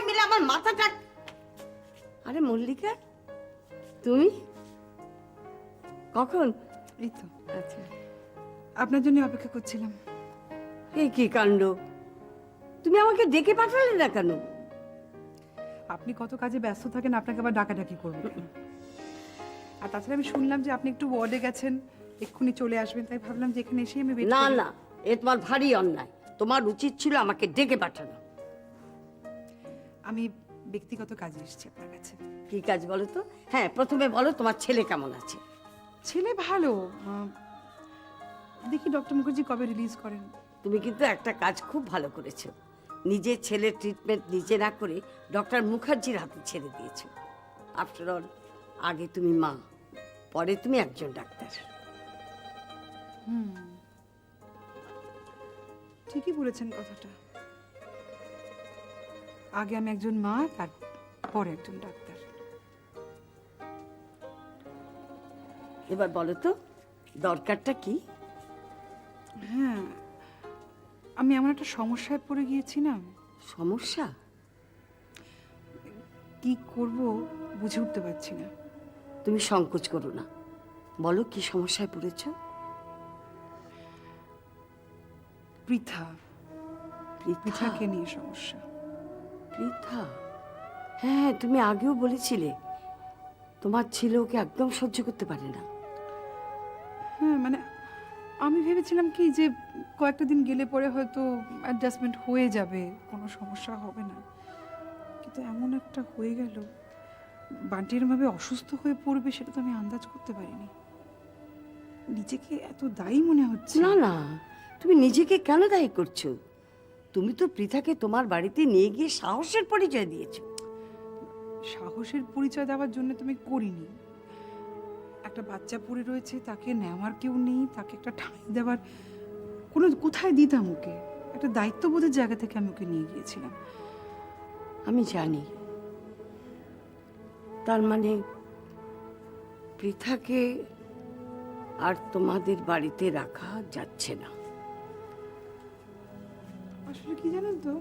মিলে আমার মাথাটা। আরে মল্লিকা, তুমি কখন? এই তো আচ্ছা, আপনার জন্য অপেক্ষা করছিলাম। এই কি কাণ্ড, তুমি আমাকে ডেকে পাঠালে না কেন? আপনি কত কাজে ব্যস্ত থাকেন, আপনাকে আবার ডাকাডাকি করবো কেন? আর তাছাড়া আমি শুনলাম যে আপনি একটু ওয়ার্ডে গেছেন, এক্ষুনি চলে আসবেন, তাই ভাবলাম যে এখানে এসে আমি না না, এ তোমার ভারী অন্যায়। তোমার উচিত ছিল আমাকে ডেকে পাঠানো। আমি ব্যক্তিগত কাজে এসেছি আপনার কাছে। কি কাজ বলো তো? হ্যাঁ, প্রথমে বলো তোমার ছেলে কেমন আছে। ছেলে ভালো, দেখি ডক্টর মুখার্জি কবে রিলিজ করেন। তুমি কিন্তু একটা কাজ খুব ভালো করেছো, নিজের ছেলের ট্রিটমেন্ট নিজে না করে ডক্টর মুখার্জির হাতে ছেড়ে দিয়েছো। আফটার অল, আগে তুমি মা, পরে তুমি একজন ডাক্তার। ঠিকই বলেছেন কথাটা। আগে আমি একজন মা, তারপর একজন ডাক্তার। এবার বলো তো দরকারটা কি? হ্যাঁ, আমি এমন একটা সমস্যায় পড়ে গিয়েছি না, সমস্যা? কি করব বুঝে উঠতে পারছি না। তুমি সংকোচ করো না, বলো কি সমস্যায় পড়েছো। পৃথা, পৃথা? পৃথাকে নিয়ে সমস্যা। পৃথা? হ্যাঁ, তুমি আগেও বলেছিলে তোমার ছেলে ওকে একদম সহ্য করতে পারে না। হ্যাঁ, মানে আমি ভেবেছিলাম কি যে কয়েকটা দিন গেলে পরে হয়তো অ্যাডজাস্টমেন্ট হয়ে যাবে, কোনো সমস্যা হবে না, কিন্তু এমন একটা হয়ে গেল। বান্টি এরমভাবে অসুস্থ হয়ে পড়বে সেটা তো আমি আন্দাজ করতে পারিনি। নিজেকে এত দায়ী মনে হচ্ছে। না না, তুমি নিজেকে কেন দায়ী করছো? তুমি তো পৃথাকে তোমার বাড়িতে নিয়ে গিয়ে সাহসের পরিচয় দিয়েছো। সাহসের পরিচয় দেওয়ার জন্য তুমি করিনি। একটা বাচ্চা পড়ে রয়েছে, তাকে নেওয়ার কেউ নেই, তাকে একটা ঠাঁই দেওয়ার কোথায় দিতাম ওকে? একটা দায়িত্ববোধের জায়গা থেকে আমি ওকে নিয়ে গিয়েছিলাম। আমি জানি, তার মানে পৃথাকে আর তোমাদের বাড়িতে রাখা যাচ্ছে না। আসলে কি জানেন তো,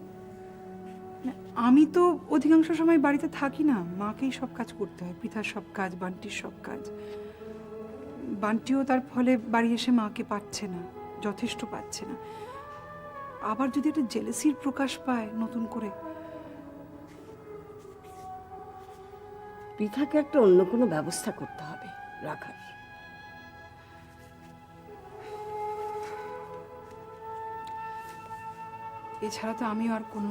মানে আমি তো অধিকাংশ সময় বাড়িতে থাকি না, মাকেই সব কাজ করতে হয়, পৃথার সব কাজ, বান্টির সব কাজ। বান্টিও তার ফলে বাড়ি এসে মাকে পাচ্ছে না, যথেষ্ট পাচ্ছে না। আবার যদি একটা জেলেসির প্রকাশ পায় নতুন করে, পৃথাকে একটা অন্য কোনো ব্যবস্থা করতে হবে রাখার। এছাড়া তো আমি আর কোনো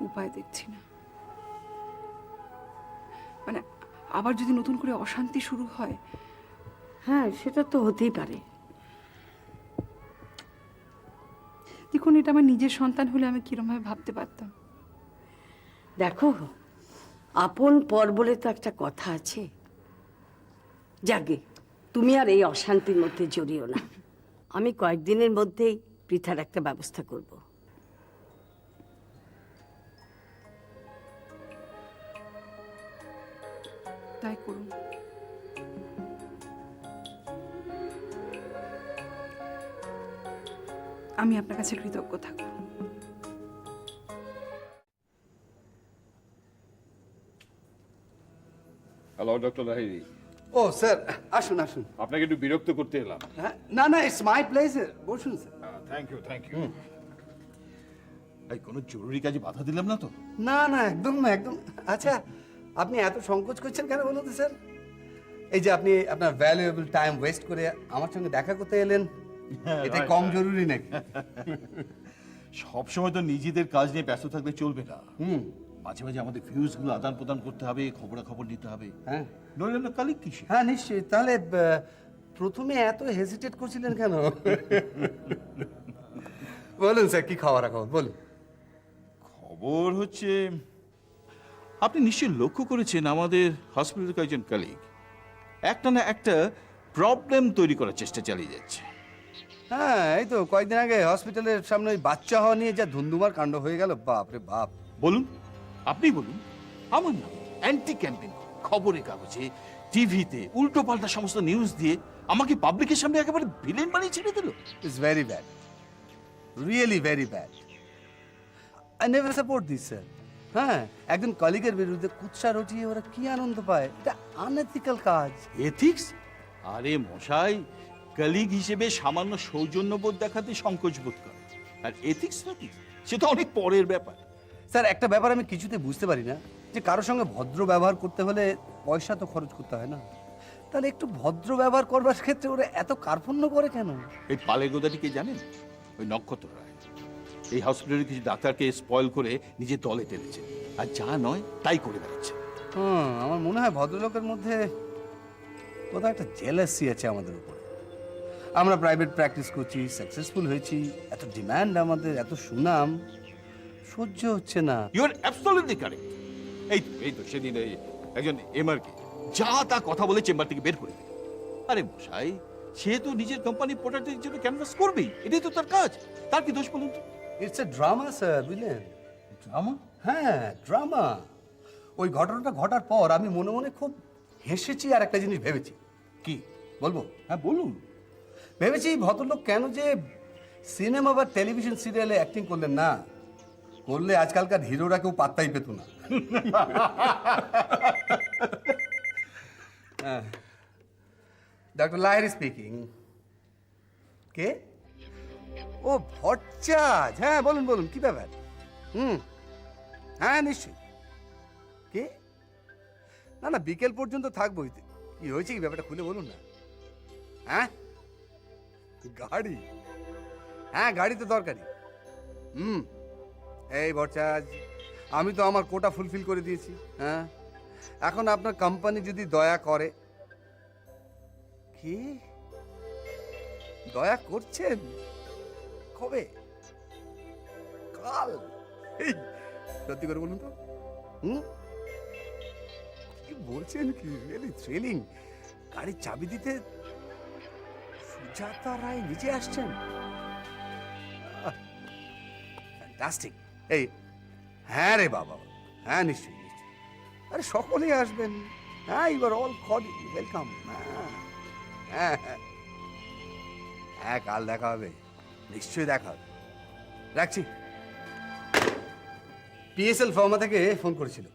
উপায় দেখছি না। মানে আবার যদি নতুন করে অশান্তি শুরু হয়। হ্যাঁ, সেটা তো হতেই পারে। দেখুন, এটা আমার নিজের সন্তান হলে আমি কিরমভাবে ভাবতে পারতাম। দেখো, আপন পর বলে তো একটা কথা আছে। যাগে, তুমি আর এই অশান্তির মধ্যে জড়িও না। আমি কয়েকদিনের মধ্যেই পৃথার একটা ব্যবস্থা করব। তাই করুন। আমি আপনার কাছে কৃতজ্ঞ থাকব। হ্যালো ডক্টর লাহিড়ী, ও স্যার, আসুন আসুন। আপনাকে একটু বিরক্ত করতে এলাম। হ্যাঁ, না না, ইটস মাই প্লেস, বসুন sir. Thank you thank you. এই কোনো জরুরি কাজে বাধা দিলাম না তো? না না, একদম না, একদম। আচ্ছা, আপনি এত সংকোচ করছেন কেন বলুন তো স্যার? এই যে আপনি আপনার ভ্যালুয়েবল টাইম ওয়েস্ট করে আমার সঙ্গে দেখা করতে এলেন, এটা কম জরুরি নাকি? সবসময় তো নিজেদের কাজ নিয়ে ব্যস্ত থাকলে চলবে না। মাঝে মাঝে আমাদের ভিউজগুলো আদান প্রদান করতে হবে, খবরাখবর নিতে হবে। হ্যাঁ, নইলে আমরা কালিক কিসে? হ্যাঁ নিশ্চয়ই। তাহলে প্রথমে এত হেজিটেট করছিলেন কেন? বলুন স্যার, কি খবর বলুন। খবর হচ্ছে, আপনি নিশ্চয়ই লক্ষ্য করেছেন আমাদের হসপিটালের কয়েকজন কালিগ একটা না একটা প্রবলেম তৈরি করার চেষ্টা চালিয়ে যাচ্ছে। হ্যাঁ, এই তো কয়েকদিন আগে হসপিটালের সামনে ওই বাচ্চা হওয়া নিয়ে যা ধুন্ধুমার কাণ্ড হয়ে গেল, বাপ রে বাপ। বলুন, আপনি বলুন। আমার নাম অ্যান্টি ক্যাম্পেইন খবরের কাগজে, টিভিতে উল্টো পাল্টা সমস্ত নিউজ দিয়ে আমাকে পাবলিকের সামনে একেবারে ভিলেন বানিয়ে ছেড়ে দিল। It's very bad, really very bad. I never support this sir. হ্যাঁ, একজন কলিগের বিরুদ্ধে কুৎসা রটিয়ে ওরা কি আনন্দ পায়, এটা আনএথিক্যাল কাজ। এথিক্স? আরে মশাই, কলিগ হিসেবে সামান্য সৌজন্যবোধ দেখাতে সংকোচ বোধ করে, আর এথিক্স সে তো অনেক পরের ব্যাপার। স্যার, একটা ব্যাপার আমি কিছুতে বুঝতে পারি না, যে কারোর সঙ্গে ভদ্র ব্যবহার করতে হলে পয়সা তো খরচ করতে হয় না, তাহলে একটু ভদ্র ব্যবহার করবার ক্ষেত্রে ওরা এত কার্পণ্য করে কেন? এই পালের গোদাটিকে জানেন? ওই নক্ষত্র রায় এই হসপিটালে কিছু ডাক্তারকে স্পয়েল করে নিজের দলে টেনেছে, আর যা নয় তাই করে বেড়াচ্ছে। আমার মনে হয় ভদ্রলোকের মধ্যে কোথাও একটা জেলাসি আছে আমাদের উপরে। আমরা প্রাইভেট প্র্যাকটিস করছি, সাকসেসফুল হয়েছি, এত ডিমান্ড আমাদের, এত সুনাম, সহ্য হচ্ছে না। You are absolutely correct. এই তো সেদিন এই একজন এমআরকে যা তা কথা বলে চেম্বার থেকে বের করে দিল। আরে মশাই, সে তো নিজের কোম্পানি প্রোডাক্টের জন্য ক্যানভাস করবেই, এটাই তো তার কাজ। তার কি দোষ বলুন তো? ইটস এ ড্রামা স্যার, বুঝলেন? ড্রামা? হ্যাঁ, ড্রামা। ওই ঘটনাটা ঘটার পর আমি মনে মনে খুব হেসেছি, আর একটা জিনিস ভেবেছি। কি বলবো? হ্যাঁ বলুন। ভেবেছি ভদ্রলোক কেন যে সিনেমা বা টেলিভিশন সিরিয়ালে অ্যাক্টিং করলেন না, করলে আজকালকার হিরোরা কেউ পাত্তাই পেত না। Doctor Lahiri speaking. কে? ও ভট্টাচ, হ্যাঁ বলুন বলুন, কি ব্যাপার? হ্যাঁ নিশ্চয়ই। কে? না না, বিকেল পর্যন্ত থাকবোই। কি হয়েছে, কি ব্যাপারটা খুলে বলুন না। হ্যাঁ, গাড়ি? হ্যাঁ, গাড়ি তো দরকারি। এই ভট্টাচ, আমি তো আমার কোটা ফুলফিল করে দিয়েছি। হ্যাঁ, এখন আপনার কোম্পানি যদি দয়া করে। কি দয়া করছেন? কবে? কাল? এই সত্যি করে বলুন তো। কি বলছেন? কি রিয়েলি থ্রিলিং। গাড়ির চাবি দিতে সুজাতা রায় নিজে আসছেন? ফ্যান্টাস্টিক। এই হ্যাঁ রে বাবা, হ্যাঁ নিশ্চয়ই নিশ্চয়ই। আরে সকলেই আসবেন। হ্যাঁ, ইউ আর অল ওয়েলকাম। হ্যাঁ হ্যাঁ হ্যাঁ, কাল দেখা হবে, নিশ্চয়ই দেখা হবে। রাখছি। পিএসএল ফার্মা থেকে ফোন করেছিল।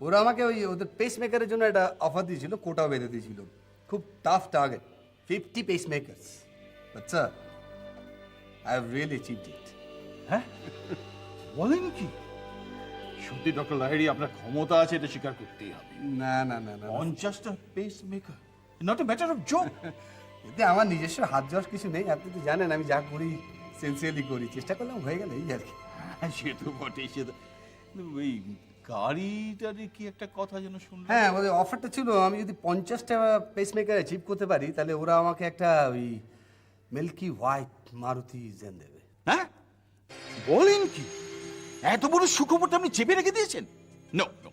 ওরা আমাকে ওই ওদের পেস মেকারের জন্য একটা অফার দিয়েছিল, কোটাও বেঁধে দিয়েছিল। খুব tough target, 50 pace makers. But sir, I have really achieved it. হ্যাঁ বলেন কি? সত্যি ডক্টর লাহিড়ী, আপনার ক্ষমতা আছে, এটা স্বীকার করতেই হবে। না না না না, 50টা pace maker, not a matter of job. এতে আমার নিজস্ব হাত যশ কিছু নেই। আপনি তো জানেন আমি যা করি সিনসিয়ারলি করি, চেষ্টা করলাম হয়ে গেল, এই আর কি। সে তো বটেই, সে তো। ওই গাড়িটারে কি একটা কথা যেন শুনলাম। হ্যাঁ, ওদের অফারটা ছিল, আমি যদি 50টা পেস মেকার অ্যাচিভ করতে পারি, তাহলে ওরা আমাকে একটা ওই মিল্কি হোয়াইট মারুতি জেন দেবে। হ্যাঁ বলেন কি? এত বড় সুখবরটা আপনি চেপে রেখে দিয়েছেন? No no,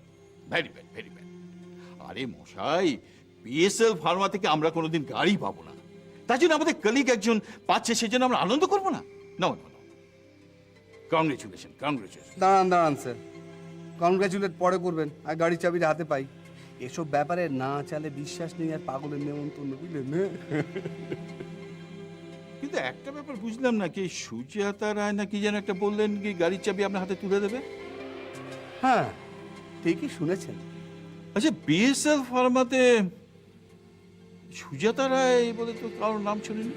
very bad, very bad. আরে মশাই, পিএসএল ফার্মা থেকে আমরা কোনোদিন গাড়ি পাবো না, তার জন্য আমাদের কলিগ একজন পাচ্ছে, সেজন্য আমরা আনন্দ করবো না? No no no, congratulation congratulation. দাঁড়ান স্যার, কনগ্রাচুলেট পরে করবেন, আর গাড়ির চাবিটা হাতে পাই। এসব ব্যাপারে না চালে বিশ্বাস নেই, আর পাগলের নেমন্তন্ন, বুঝলেন? কিন্তু একটা ব্যাপার বুঝলাম না, কি সুজাতা রায় না কি যেন একটা বললেন, কি গাড়ির চাবি আপনার হাতে তুলে দেবে? হ্যাঁ, ঠিকই শুনেছেন। আচ্ছা, বিএসএল ফার্মাতে সুজাতা রায় বলে তো কারোর নাম শুনিনি,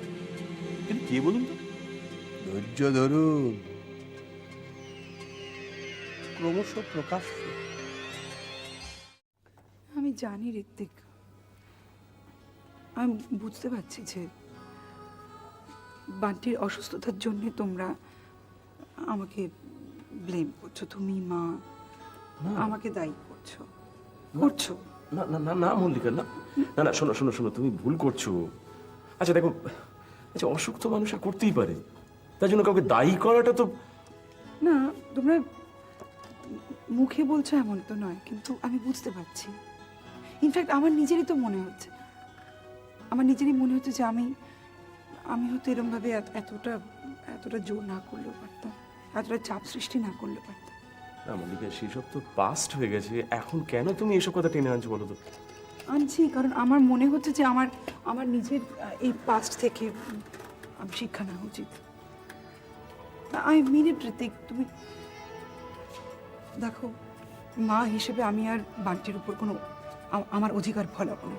কিন্তু কে বলুন তো? ধৈর্য ধরুন, ক্রমশ প্রকাশ। আমি জানি ঋত্বিক, আমি বুঝতে পারছি যে বান্টির অসুস্থতার জন্য তোমরা আমাকে ব্লেম করছো, তুমি মা আমাকে দায়ী করছো। না না না না মল্লিকা, না না না, শোনো শোনো শোনো, তুমি ভুল করছো। আচ্ছা দেখো, আচ্ছা অসুখ তো মানুষ আর করতেই পারে, তার জন্য কাউকে দায়ী করাটা তো। না, তোমরা মুখে বলছো এমন তো নয়, কিন্তু আমি বুঝতে পারছি। ইনফ্যাক্ট আমার নিজেরই তো মনে হচ্ছে, যে আমি হয়তো এরমভাবে এতটা জোর না করলেও পারতাম, এতটা চাপ সৃষ্টি না করলেও পারতাম। না মল্লিকা, সেসব তো পাস্ট হয়ে গেছে, এখন কেন তুমি এসব কথা টেনে আনছো বলো তো? আনছি কারণ আমার মনে হচ্ছে যে আমার নিজের এই পাস্ট থেকে আমি শিক্ষা নেওয়া উচিত। আই মিন ইট ঋতিক, দেখো, মা হিসেবে আমি আর বান্টির উপর কোনো আমার অধিকার ফলাবো না।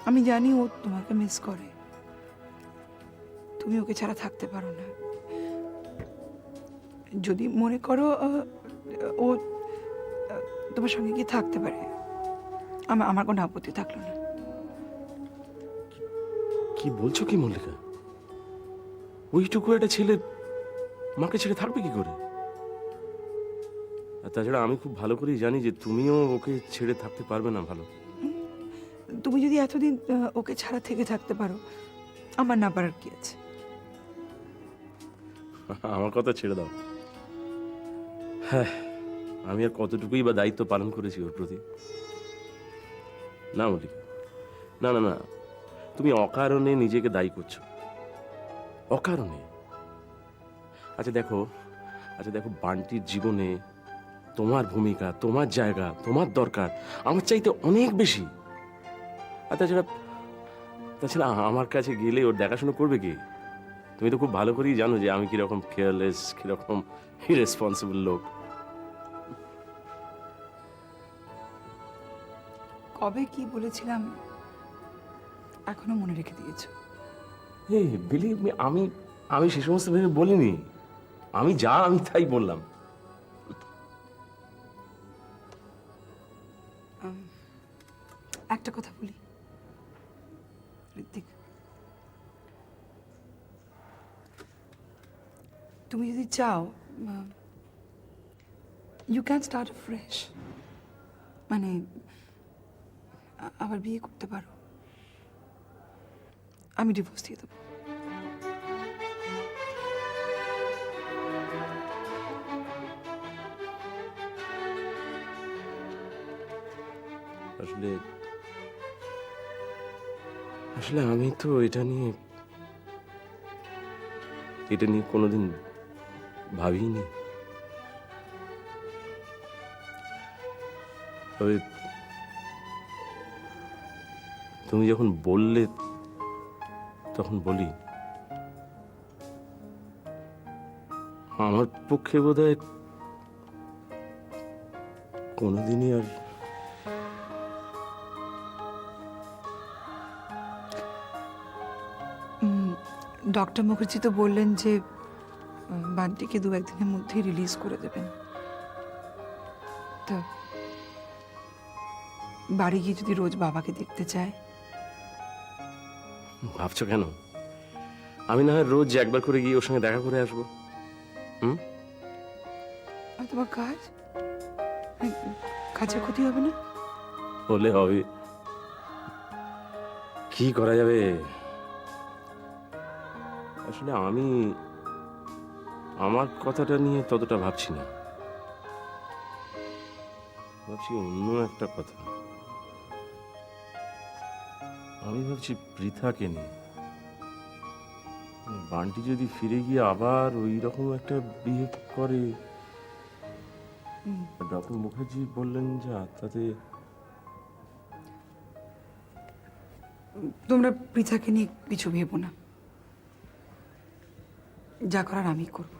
আমি জানি ও তোমাকে মিস করে, তুমি ওকে ছাড়া থাকতে পারো না। যদি মনে করো ও তোমার সঙ্গে গিয়ে থাকতে পারে, আমার কোনো আপত্তি থাকলো না। কি বলছো কি মল্লিকা? ওইটুকু একটা ছেলে মাকে ছেড়ে থাকবে কি করে? আর তাছাড়া আমি খুব ভালো করেই জানি যে তুমিও ওকে ছেড়ে থাকতে পারবে না। ভালো, তুমি যদি এতদিন ওকে ছাড়া থেকে থাকতে পারো, আমার না পারার কি আছে? আমার কথা ছেড়ে দাও। হ্যাঁ, আমি আর কতটুকুই বা দায়িত্ব পালন করেছি ওর প্রতি। না মল্লিকা, না না না, তুমি অকারণে নিজেকে দায়ী করছো, অকারণে। আচ্ছা দেখো, বান্টির জীবনে তোমার ভূমিকা, তোমার জায়গা, তোমার দরকার আমার চাইতে অনেক বেশি। আর তাছাড়া আমার কাছে গেলে ওর দেখাশোনা করবে কি? তুমি তো খুব ভালো করেই জানো যে আমি কিরকম কেয়ারলেস, কিরকম ইরেসপন্সিবল লোক। কবে কি বলেছিলাম এখনো মনে রেখে দিয়েছো? এই বিলিভ মি, আমি সে সমস্ত ভেবে বলিনি। আমি তাই বললাম। একটা কথা বলি ঋত্বিক, তুমি যদি চাও ইউ ক্যান স্টার্ট ফ্রেশ, মানে আবার বিয়ে করতে পারো। আমি ডিভোর্স দিয়ে দেবো। আসলে আসলে আমি তো এটা নিয়ে কোনোদিন ভাবিনি। তবে তুমি যখন বললে তখন বলি, আমার পক্ষে বোধহয় কোনোদিনই আর ডক্টর মুখার্জি তো বললেন যে বান্টিকে 2-1 দিনের মধ্যেই রিলিজ করে দেবেন। তো বাড়ি গিয়ে যদি রোজ বাবাকে দেখতে চায়। ভাবছো কেন? আমি না হয় রোজ একবার করে গিয়ে ওর সঙ্গে দেখা করে আসবো। আর তোমার কাজের ক্ষতি হবে না? হলে হবে, কি করা যাবে? আসলে আমি আমার কথাটা নিয়ে ততটা ভাবছি না, ভাবছি অন্য একটা কথা। আমি ভাবছি পৃথাকে নিয়ে। বান্টি যদি ফিরে গিয়ে আবার ওই রকম একটা বিহেভ করে, ডক্টর মুখার্জি বললেন যা তাতে। তোমরা পৃথাকে নিয়ে কিছু ভেবো না, যা করার আমি করব।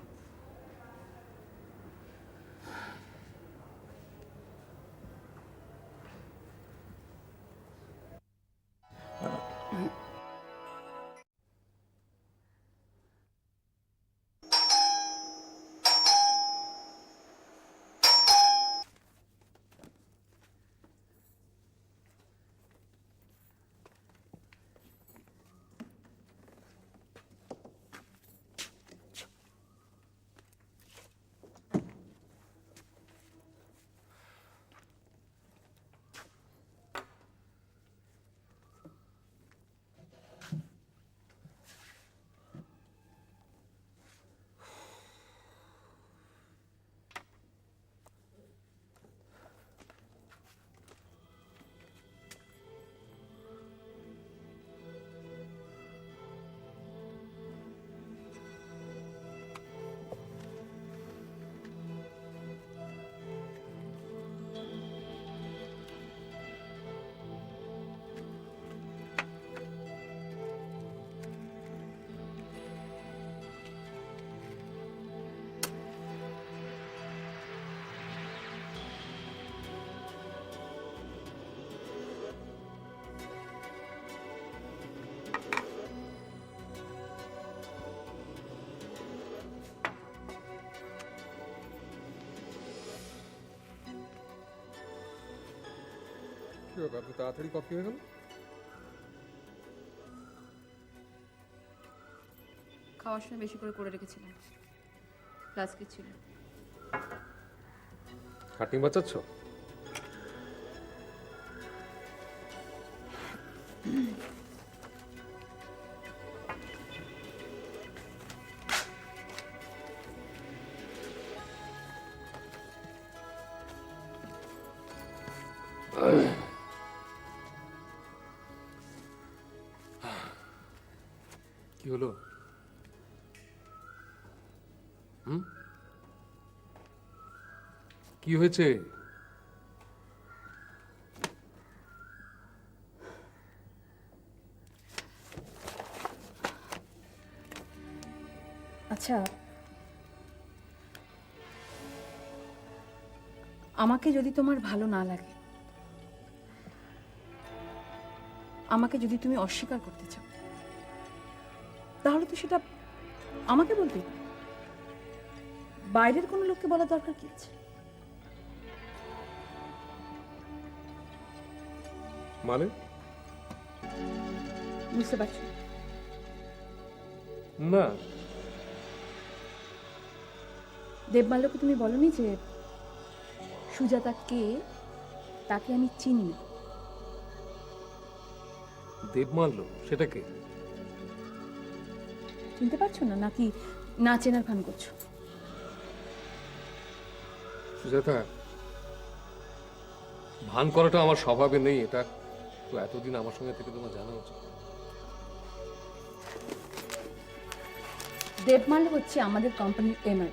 কি ব্যাপার, এত তাড়াতাড়ি কফি হয়ে গেল? খাওয়ার সময় বেশি করে করে রেখেছিলাম, ফ্লাস্কে ছিল। খাটনি বাঁচাচ্ছ? কি হলো? কি হয়েছে? আচ্ছা, আমাকে যদি তোমার ভালো না লাগে, আমাকে যদি তুমি অস্বীকার করতে চাও, তাহলে তো সেটা আমাকে বলতেই পারো। বাইরের কোনো লোককে বলা দরকার কি আছে? মানে বুঝতে পারছো? না, দেবমাল্যকে তুমি বলনি যে সুজাতা কে, তাকে আমি চিনি না। দেবমাল্য সেটা কে? চিনতে পারছো না, নাকি না চেনার ভান করছো? সুজাতা, ভান করাটা আমার স্বভাবে নেই, এটা তো এতদিন আমার সঙ্গে থেকে তোমার জানা উচিত। দেবমাল্য হচ্ছে আমাদের কোম্পানির এমআর।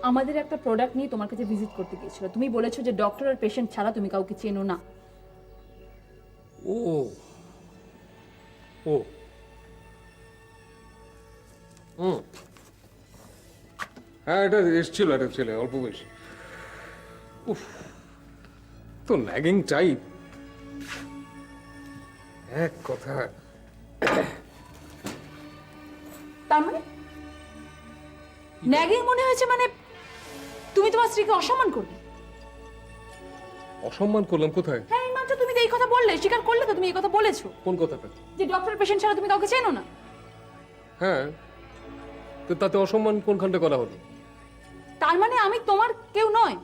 আমাদের একটা প্রোডাক্ট নিয়ে তোমার কাছে ভিজিট করতে গিয়েছিল। তুমি বলেছো যে ডক্টর আর পেশেন্ট ছাড়া তুমি কাউকে চেনো না। ও ও হুম, হ্যাঁ, এটা এসছিল একটা ছেলে, অল্প বয়সী। উফ, তো ন্যাগিং টাইপ, এক কথা। তার মানে ন্যাগিং মনে হয়েছে, মানে তুমি তোমার স্ত্রীকে অসম্মান করবে? অসম্মান করলাম কোথায়? হ্যাঁ, এই মাত্র তুমি তো এই কথা বললে, স্বীকার করলে তো তুমি এই কথা বলেছো কোন কথাটা? যে ডক্টর পেশেন্ট ছাড়া তুমি কাউকে চেনো না। হ্যাঁ, তো তাতে অসম্মান কোনখানটা করা হলো? তার মানে আমি তোমার কেউ নয়?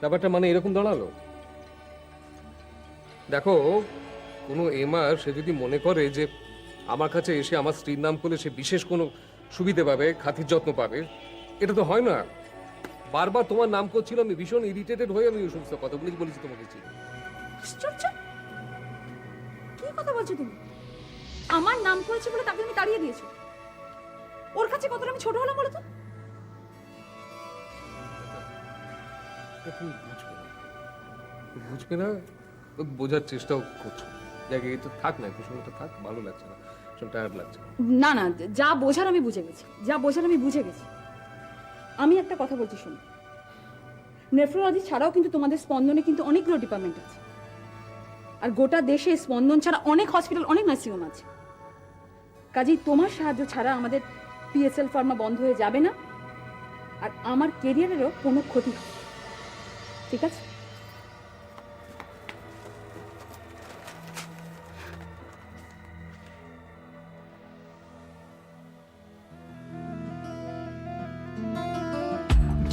ব্যাপারটা মানে এরকম দাঁড়ালো? দেখো, কোনো এমআর সে যদি মনে করে যে আমার কাছে এসে আমার স্ত্রীর নাম করলে সে বিশেষ কোনো সুবিধে পাবে, খাতির যত্ন পাবে, এটা তো হয় না। বারবার তোমার নাম করছিল, আমি ভীষণ ইরিটেটেড হয়ে আমি ওই সমস্ত কথাগুলি বলেছি তোমাকে। ছিল আশ্চর্য, কি কথা বলছো তুমি? আমার নাম করেছে বলে তাকে তুমি তাড়িয়ে দিয়েছো? ওর কাছে কতটা আমি ছোট হলাম বলো তো? তুমি বুঝবে না, বুঝবে না, বোঝার চেষ্টাও করছো। জায়গায় তো থাক না, একটু সময়টা থাক, ভালো লাগছে না, ভীষণ টায়ার্ড লাগছে। না না, যা বোঝার আমি বুঝে গেছি, যা বোঝার আমি বুঝে গেছি। আমি একটা কথা বলছি শোনো, নেফ্রোলজি ছাড়াও কিন্তু তোমাদের স্পন্দনে কিন্তু অনেকগুলো ডিপার্টমেন্ট আছে, আর গোটা দেশে স্পন্দন ছাড়া অনেক হসপিটাল, অনেক নার্সিংহোম আছে। কাজেই তোমার সাহায্য ছাড়া আমাদের পিএসএল ফার্মা বন্ধ হয়ে যাবে না, আর আমার কেরিয়ারেরও কোনো ক্ষতি হবে। ঠিক আছে?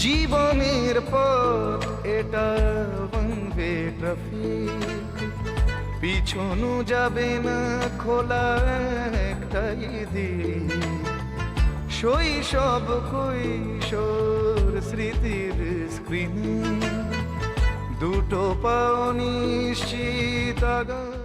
জীবনের পথ এটা বনবে ট্রাফিক, পিছনো যাবে না, খোলা একটাই দিক। শৈশব কৈশোর স্মৃতির স্ক্রিনে দুটো পাও নিশ্চিত আগাম।